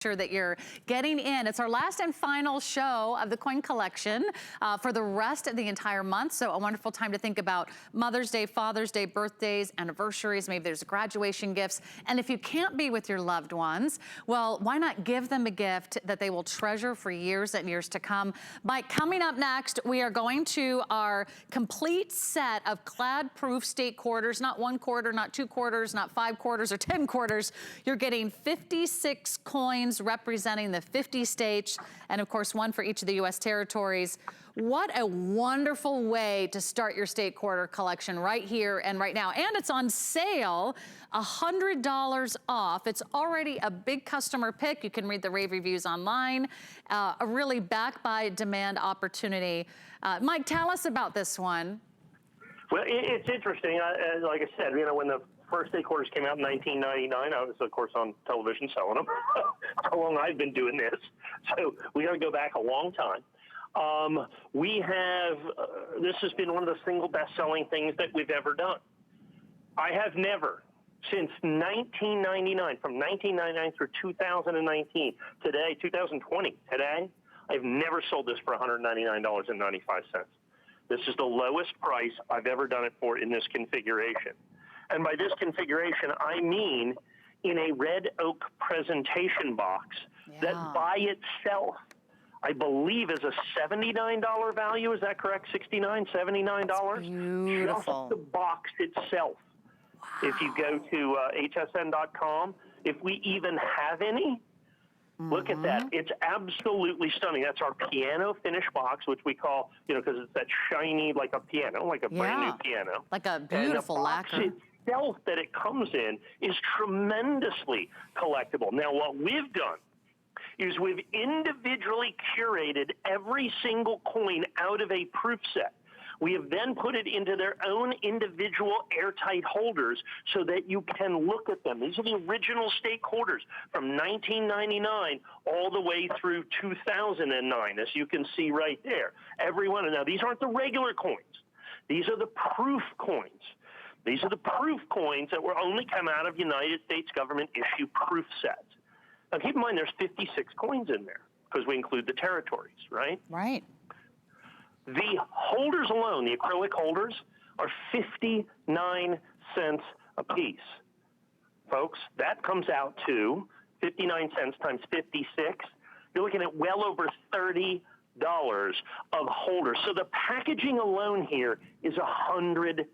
Sure that you're getting in. It's our last and final show of the coin collection for the rest of the entire month. So a wonderful time to think about Mother's Day, Father's Day, birthdays, anniversaries, maybe there's graduation gifts. And if you can't be with your loved ones, well, why not give them a gift that they will treasure for years and years to come? By coming up next, we are going to our complete set of Clad proof state quarters, not 1 quarter, not 2 quarters, not 5 quarters or 10 quarters. You're getting 56 coins representing the 50 states, and of course, 1 for each of the U.S. territories. What a wonderful way to start your state quarter collection right here and right now. And it's on sale, $100 off. It's already a big customer pick. You can read the rave reviews online. A really backed by demand opportunity. Mike, tell us about this one. Well, it's interesting. Like I said, you know, when the first state quarters came out in 1999, I was, of course, on television selling them. How long I've been doing this. So we got to go back a long time. This has been one of the single best-selling things that we've ever done. I have never, since 1999, from 1999 through 2019, today, 2020, today, I've never sold this for $199.95. This is the lowest price I've ever done it for in this configuration. And by this configuration, I mean in a red oak presentation box that by itself, I believe is a $79 value. Is that correct? $69, $79? Beautiful. Just the box itself. Wow. If you go to hsn.com, if we even have any, look at that. It's absolutely stunning. That's our piano finish box, which we call, you know, because it's that shiny, like a piano, like a brand new piano. Like a beautiful lacquer. Itself that it comes in is tremendously collectible. Now, what we've done is we've individually curated every single coin out of a proof set. We have then put it into their own individual airtight holders so that you can look at them. These are the original state quarters from 1999 all the way through 2009, as you can see right there. Every one. Now, these aren't the regular coins. These are the proof coins. These are the proof coins that will only come out of United States government issue proof sets. Now, keep in mind, there's 56 coins in there because we include the territories, right? Right. The holders alone, the acrylic holders, are 59 cents a piece. Folks, that comes out to 59 cents times 56. You're looking at well over $30 of holders. So the packaging alone here is $100.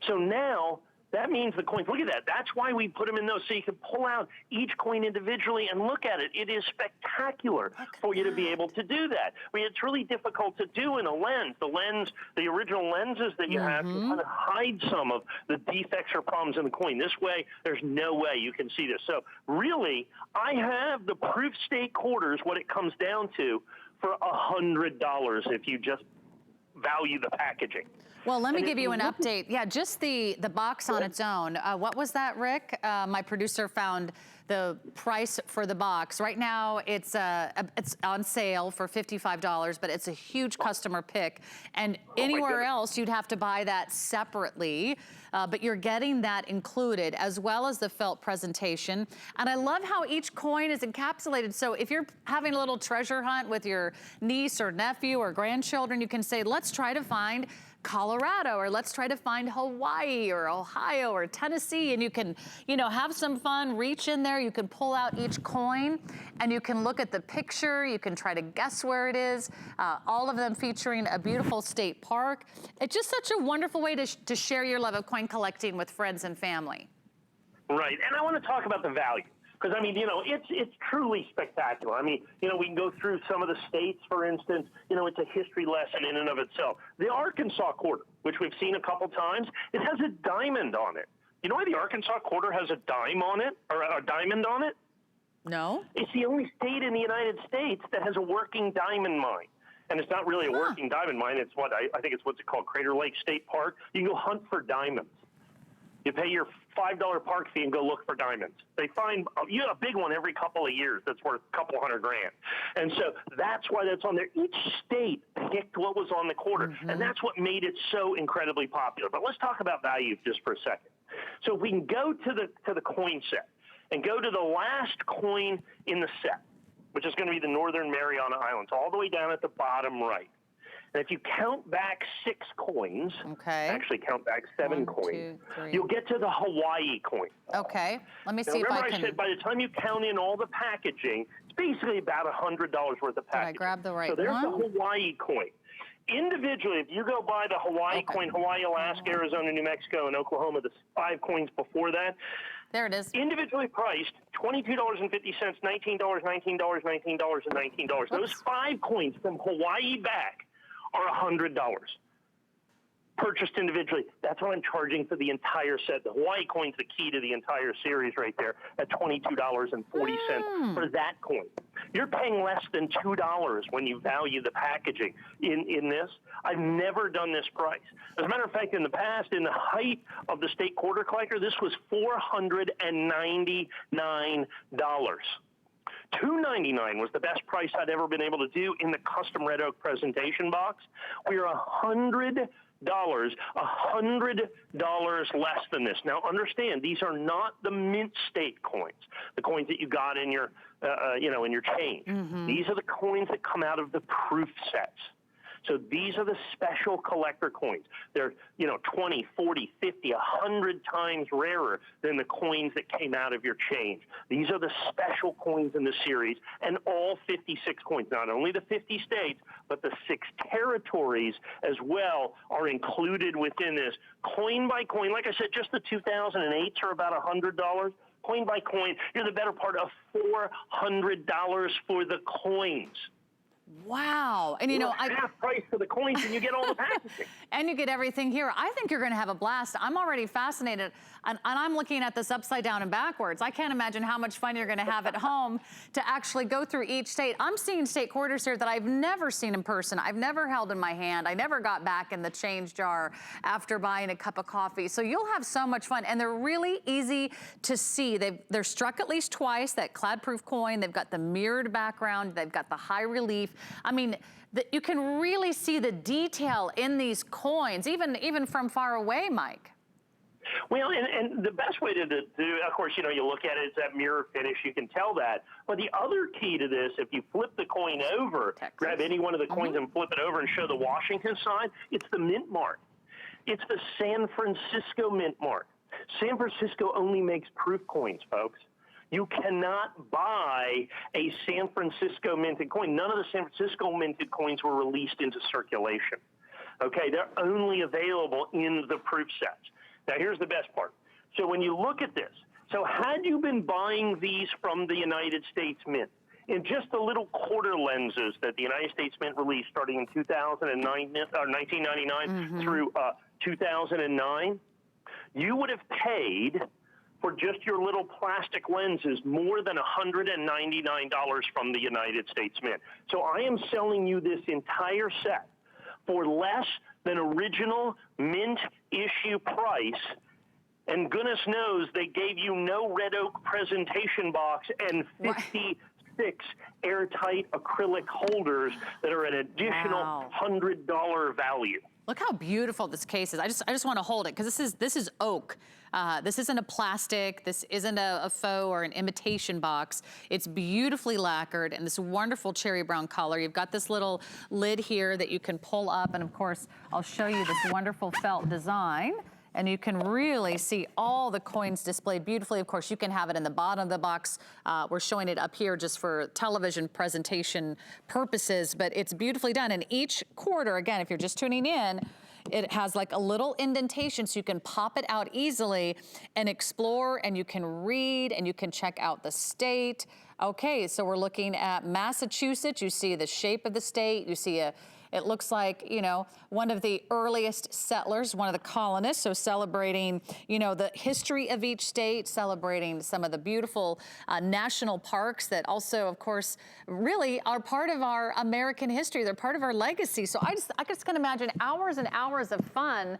So now that means the coins, look at that. That's why we put them in those, so you can pull out each coin individually and look at it. It is spectacular for you to be able to do that. I mean, it's really difficult to do in a lens. The original lenses that you have can kind of hide some of the defects or problems in the coin. This way, there's no way you can see this. So really, I have the proof state quarters, what it comes down to, for $100 if you just value the packaging. Well, let me give you an update. Yeah, just the box on its own. What was that, Rick? My producer found the price for the box. Right now, it's on sale for $55, but it's a huge customer pick. And anywhere else, you'd have to buy that separately. But you're getting that included, as well as the felt presentation. And I love how each coin is encapsulated. So if you're having a little treasure hunt with your niece or nephew or grandchildren, you can say, let's try to find Colorado, or let's try to find Hawaii or Ohio or Tennessee, and you can, you know, have some fun, reach in there, you can pull out each coin, and you can look at the picture, you can try to guess where it is, all of them featuring a beautiful state park. It's just such a wonderful way to share your love of coin collecting with friends and family. Right, and I want to talk about the value. Because, I mean, you know, it's truly spectacular. I mean, you know, we can go through some of the states, for instance. You know, it's a history lesson in and of itself. The Arkansas quarter, which we've seen a couple times, it has a diamond on it. You know why the Arkansas quarter has a dime on it, or a diamond on it? No. It's the only state in the United States that has a working diamond mine. And it's not really a working diamond mine. It's what I think it's what's it called, Crater Lake State Park. You can go hunt for diamonds. You pay your $5 park fee and go look for diamonds. They find a big one every couple of years that's worth a couple $100 grand. And so that's why that's on there. Each state picked what was on the quarter, and that's what made it so incredibly popular. But let's talk about value just for a second. So if we can go to the coin set, and go to the last coin in the set, which is going to be the Northern Mariana Islands, all the way down at the bottom right. And if you count back 6 coins, actually count back 7 coins, you'll get to the Hawaii coin. Okay, let me see if remember I can. I said by the time you count in all the packaging, it's basically about $100 worth of packaging. Did I grab the right So there's one? the Hawaii coin. Individually, if you go buy the Hawaii coin, Hawaii, Alaska, Arizona, New Mexico, and Oklahoma, the 5 coins before that, there it is. individually priced, $22.50, $19, $19, $19, and $19. Those 5 coins from Hawaii back are $100. Purchased individually. That's what I'm charging for the entire set. The Hawaii coin's the key to the entire series right there at $22.40 for that coin. You're paying less than $2 when you value the packaging in this. I've never done this price. As a matter of fact, in the past, in the height of the state quarter collector, this was $499. $299 was the best price I'd ever been able to do in the custom red oak presentation box. We are $100 less than this. Now, understand, these are not the mint state coins, the coins that you got in your, in your change. These are the coins that come out of the proof sets. So these are the special collector coins. They're, 20, 40, 50, 100 times rarer than the coins that came out of your change. These are the special coins in the series, and all 56 coins, not only the 50 states, but the 6 territories as well are included within this. Coin by coin, like I said, just the 2008s are about $100. Coin by coin, you're the better part of $400 for the coins. Wow. And half price for the coins and you get all the packaging. And you get everything here. I think you're going to have a blast. I'm already fascinated, and I'm looking at this upside down and backwards. I can't imagine how much fun you're going to have at home to actually go through each state. I'm seeing state quarters here that I've never seen in person. I've never held in my hand. I never got back in the change jar after buying a cup of coffee. So you'll have so much fun, and they're really easy to see. They're struck at least twice, that Clad-proof coin. They've got the mirrored background. They've got the high relief. I mean, you can really see the detail in these coins, even from far away, Mike. Well, and the best way to do, of course, you look at it, it's that mirror finish, you can tell that. But the other key to this, if you flip the coin over, grab any one of the coins and flip it over and show the Washington side, it's the mint mark. It's the San Francisco mint mark. San Francisco only makes proof coins, folks. You cannot buy a San Francisco minted coin. None of the San Francisco minted coins were released into circulation. Okay, they're only available in the proof sets. Now, here's the best part. So when you look at this, so had you been buying these from the United States Mint in just the little quarter lenses that the United States Mint released starting in 1999 through 2009, you would have paid for just your little plastic lenses more than $199 from the United States Mint. So I am selling you this entire set for less than original mint issue price, and goodness knows they gave you no red oak presentation box and 56 airtight acrylic holders that are an additional $100 value. Look how beautiful this case is. I just want to hold it because this is oak. This isn't a plastic. This isn't a faux or an imitation box. It's beautifully lacquered in this wonderful cherry brown color. You've got this little lid here that you can pull up, and of course, I'll show you this wonderful felt design. And you can really see all the coins displayed beautifully. Of course, you can have it in the bottom of the box. We're showing it up here just for television presentation purposes, but it's beautifully done. And each quarter, again, if you're just tuning in, it has like a little indentation so you can pop it out easily and explore, and you can read, and you can check out the state. Okay, so we're looking at Massachusetts. You see the shape of the state. You see it looks like, one of the earliest settlers, one of the colonists, so celebrating, the history of each state, celebrating some of the beautiful national parks that also, of course, really are part of our American history. They're part of our legacy. So I just can imagine hours and hours of fun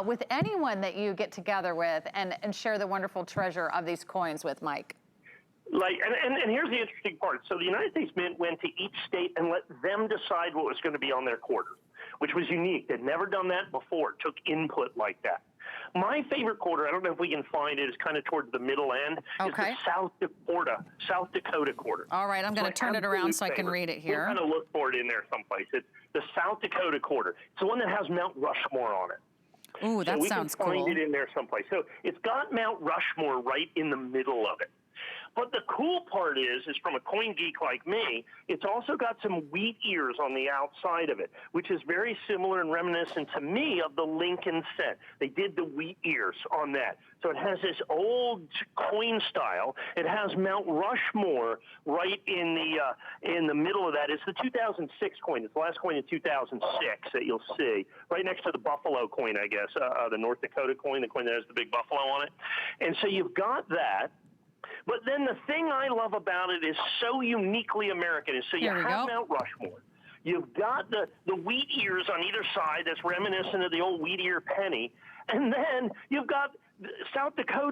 with anyone that you get together with and share the wonderful treasure of these coins with, Mike. And here's the interesting part. So the United States Mint went to each state and let them decide what was going to be on their quarter, which was unique. They'd never done that before, took input like that. My favorite quarter, I don't know if we can find it, is kind of towards the middle end. Okay. Is the South Dakota quarter. All right, I'm going to turn it around so I can favorite. read it here. We'll kind of look for it in there someplace. It's the South Dakota quarter. It's the one that has Mount Rushmore on it. Ooh, that sounds cool. So we can find it in there someplace. So it's got Mount Rushmore right in the middle of it. But the cool part is from a coin geek like me, it's also got some wheat ears on the outside of it, which is very similar and reminiscent to me of the Lincoln set. They did the wheat ears on that. So it has this old coin style. It has Mount Rushmore right in the middle of that. It's the 2006 coin. It's the last coin in 2006 that you'll see, right next to the Buffalo coin, I guess, the North Dakota coin, the coin that has the big buffalo on it. And so you've got that. But then the thing I love about it is so uniquely American. Is so you have Mount Rushmore. You've got the wheat ears on either side that's reminiscent of the old wheat ear penny. And then you've got South Dakota